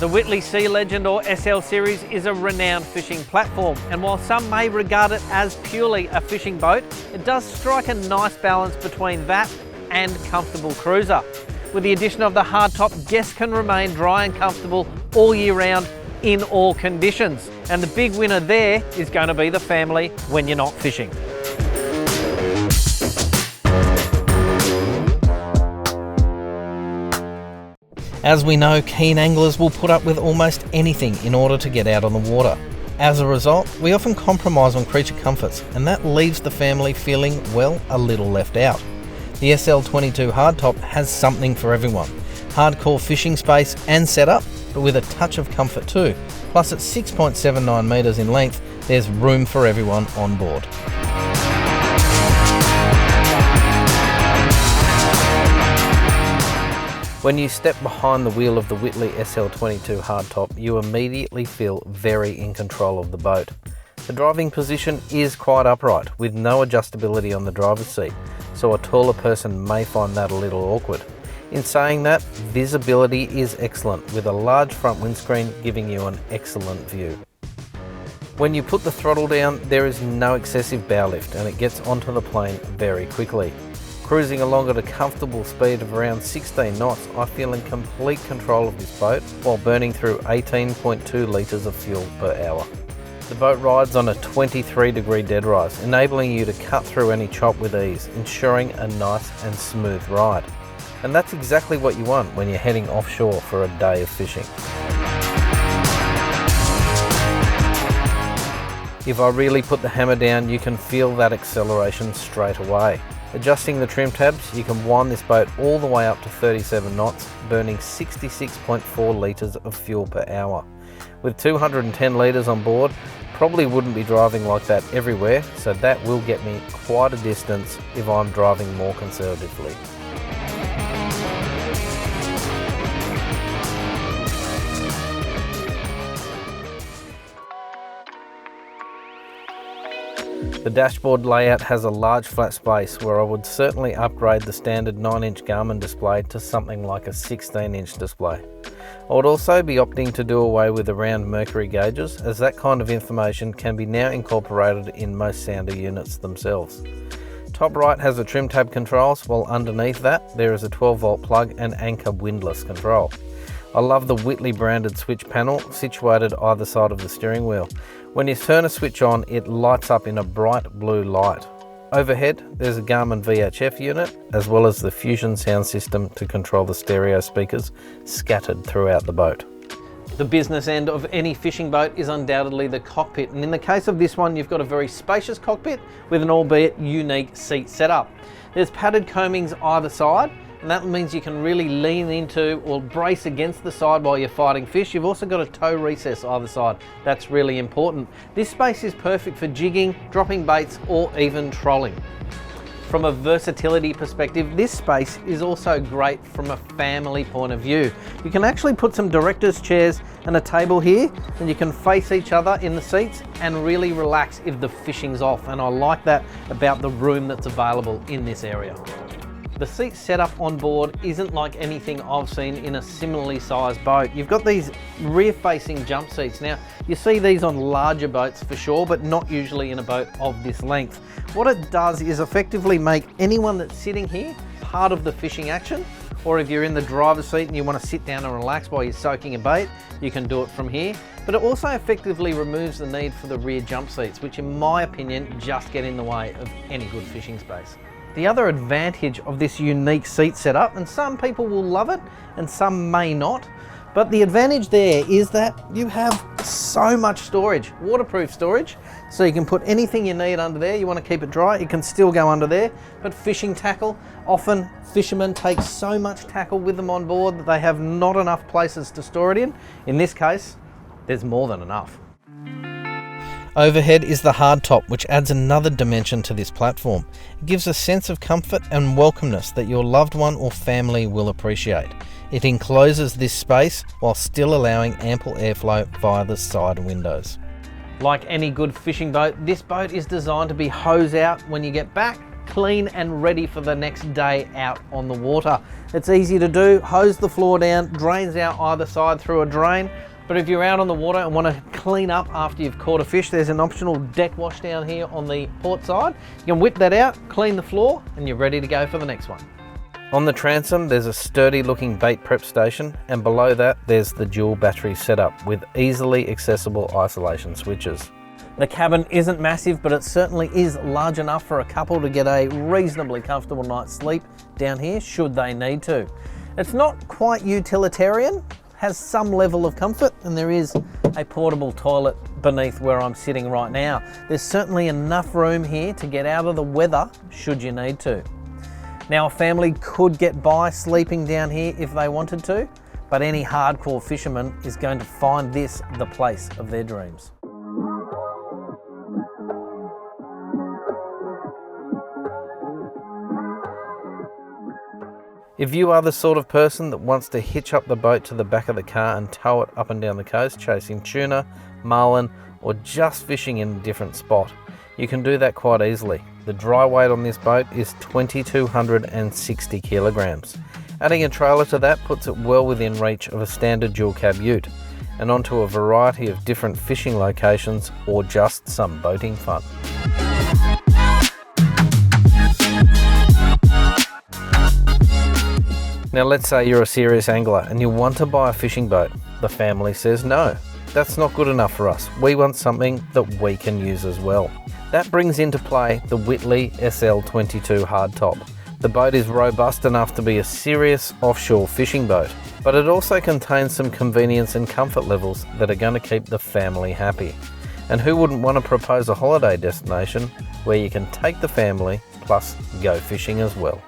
The Whittley Sea Legend or SL Series is a renowned fishing platform, and while some may regard it as purely a fishing boat, it does strike a nice balance between that and comfortable cruiser. With the addition of the hardtop, guests can remain dry and comfortable all year round in all conditions. And the big winner there is going to be the family when you're not fishing. As we know, keen anglers will put up with almost anything in order to get out on the water. As a result, we often compromise on creature comforts, and that leaves the family feeling, well, a little left out. The SL22 hardtop has something for everyone. Hardcore fishing space and setup, but with a touch of comfort too. Plus at 6.79 metres in length, there's room for everyone on board. When you step behind the wheel of the Whittley SL22 hardtop, you immediately feel very in control of the boat. The driving position is quite upright, with no adjustability on the driver's seat, so a taller person may find that a little awkward. In saying that, visibility is excellent, with a large front windscreen giving you an excellent view. When you put the throttle down, there is no excessive bow lift and it gets onto the plane very quickly. Cruising along at a comfortable speed of around 16 knots, I feel in complete control of this boat while burning through 18.2 litres of fuel per hour. The boat rides on a 23-degree dead rise, enabling you to cut through any chop with ease, ensuring a nice and smooth ride. And that's exactly what you want when you're heading offshore for a day of fishing. If I really put the hammer down, you can feel that acceleration straight away. Adjusting the trim tabs, you can wind this boat all the way up to 37 knots, burning 66.4 litres of fuel per hour. With 210 litres on board, probably wouldn't be driving like that everywhere, so that will get me quite a distance if I'm driving more conservatively. The dashboard layout has a large flat space where I would certainly upgrade the standard 9-inch Garmin display to something like a 16-inch display. I would also be opting to do away with the round Mercury gauges, as that kind of information can be now incorporated in most sounder units themselves. Top right has the trim tab controls, while underneath that there is a 12-volt plug and anchor windlass control. I love the Whittley branded switch panel situated either side of the steering wheel. When you turn a switch on, it lights up in a bright blue light. Overhead, there's a Garmin VHF unit, as well as the Fusion sound system to control the stereo speakers scattered throughout the boat. The business end of any fishing boat is undoubtedly the cockpit, and in the case of this one, you've got a very spacious cockpit with an albeit unique seat setup. There's padded coamings either side, and that means you can really lean into or brace against the side while you're fighting fish. You've also got a tow recess either side. That's really important. This space is perfect for jigging, dropping baits, or even trolling. From a versatility perspective, this space is also great from a family point of view. You can actually put some director's chairs and a table here, and you can face each other in the seats and really relax if the fishing's off. And I like that about the room that's available in this area. The seat setup on board isn't like anything I've seen in a similarly sized boat. You've got these rear-facing jump seats. Now, you see these on larger boats for sure, but not usually in a boat of this length. What it does is effectively make anyone that's sitting here part of the fishing action, or if you're in the driver's seat and you want to sit down and relax while you're soaking a bait, you can do it from here. But it also effectively removes the need for the rear jump seats, which in my opinion just get in the way of any good fishing space. The other advantage of this unique seat setup, and some people will love it and some may not, but the advantage there is that you have so much storage, waterproof storage, so you can put anything you need under there. You want to keep it dry, it can still go under there. But fishing tackle, often fishermen take so much tackle with them on board that they have not enough places to store it in. In this case, there's more than enough. Overhead is the hardtop, which adds another dimension to this platform. It gives a sense of comfort and welcomeness that your loved one or family will appreciate. It encloses this space while still allowing ample airflow via the side windows. Like any good fishing boat, this boat is designed to be hose out when you get back clean and ready for the next day out on the water. It's easy to do. Hose the floor down, drains out either side through a drain. But if you're out on the water and want to clean up after you've caught a fish, there's an optional deck wash down here on the port side. You can whip that out, clean the floor, and you're ready to go for the next one. On the transom, there's a sturdy looking bait prep station, and below that there's the dual battery setup with easily accessible isolation switches. The cabin isn't massive, but it certainly is large enough for a couple to get a reasonably comfortable night's sleep down here should they need to. It's not quite utilitarian, has some level of comfort, and there is a portable toilet beneath where I'm sitting right now. There's certainly enough room here to get out of the weather should you need to. Now, a family could get by sleeping down here if they wanted to, but any hardcore fisherman is going to find this the place of their dreams. If you are the sort of person that wants to hitch up the boat to the back of the car and tow it up and down the coast, chasing tuna, marlin, or just fishing in a different spot, you can do that quite easily. The dry weight on this boat is 2,260 kilograms. Adding a trailer to that puts it well within reach of a standard dual cab ute, and onto a variety of different fishing locations or just some boating fun. Now let's say you're a serious angler and you want to buy a fishing boat. The family says no, that's not good enough for us. We want something that we can use as well. That brings into play the Whittley SL22 hardtop. The boat is robust enough to be a serious offshore fishing boat, but it also contains some convenience and comfort levels that are going to keep the family happy. And who wouldn't want to propose a holiday destination where you can take the family plus go fishing as well?